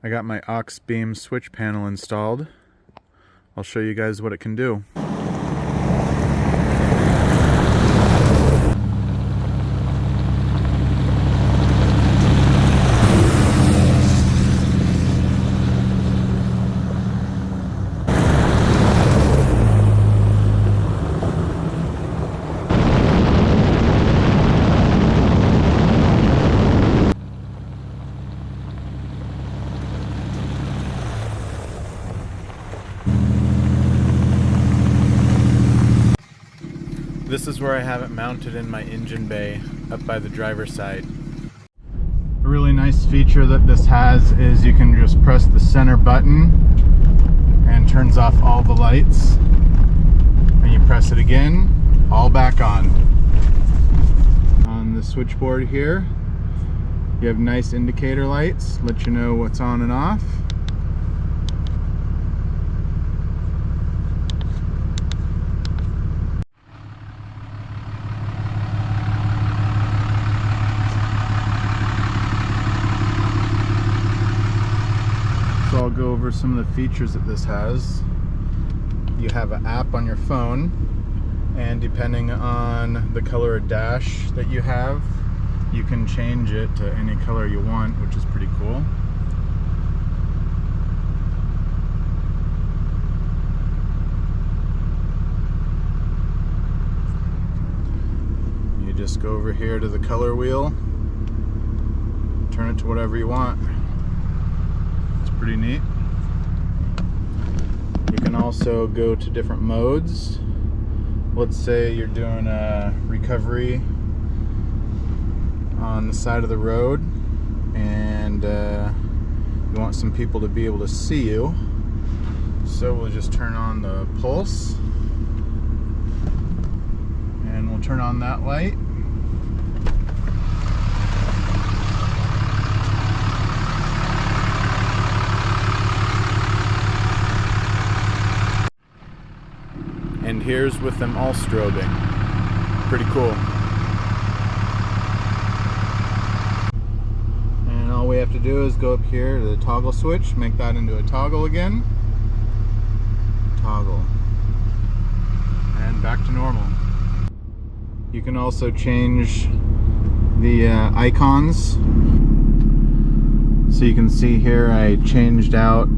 I got my Auxbeam switch panel installed. I'll show you guys what it can do. This is where I have it mounted in my engine bay, up by the driver's side. A really nice feature that this has is you can just press the center button and turns off all the lights. And you press it again, all back on. On the switchboard here, you have nice indicator lights, let you know what's on and off. So I'll go over some of the features that this has. You have an app on your phone, and depending on the color of dash that you have, you can change it to any color you want, which is pretty cool. You just go over here to the color wheel, turn it to whatever you want. Pretty neat. You can also go to different modes. Let's say you're doing a recovery on the side of the road and you want some people to be able to see you. So we'll just turn on the pulse and we'll turn on that light. And here's with them all strobing. Pretty cool. And all we have to do is go up here to the toggle switch, make that into a toggle again. Toggle. And back to normal. You can also change the icons. So you can see here I changed out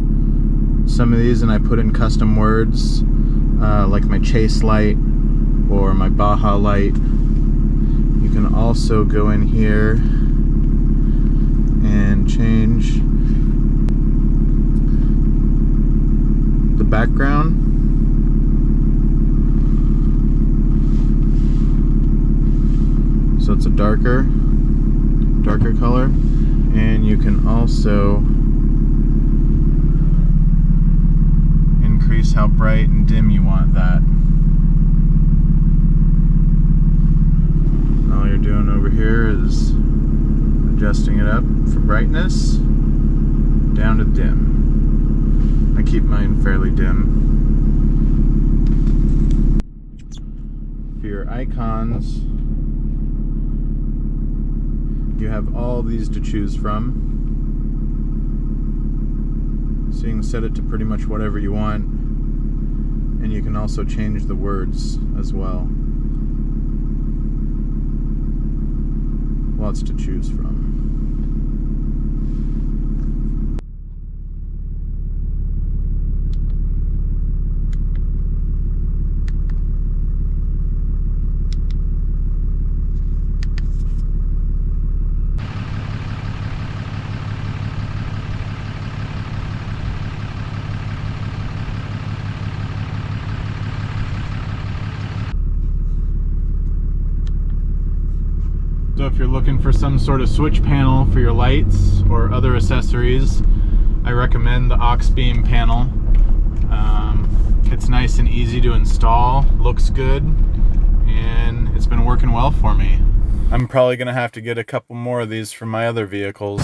some of these and I put in custom words. Like my chase light or my Baja light. You can also go in here and change the background. So it's a darker color, and you can also increase how bright and dim you want that. All you're doing over here is adjusting it up for brightness down to dim. I keep mine fairly dim. For your icons, you have all these to choose from. So you can set it to pretty much whatever you want, and you can also change the words as well. Lots to choose from. So if you're looking for some sort of switch panel for your lights or other accessories, I recommend the Auxbeam panel. It's nice and easy to install, looks good, and it's been working well for me. I'm probably gonna have to get a couple more of these for my other vehicles.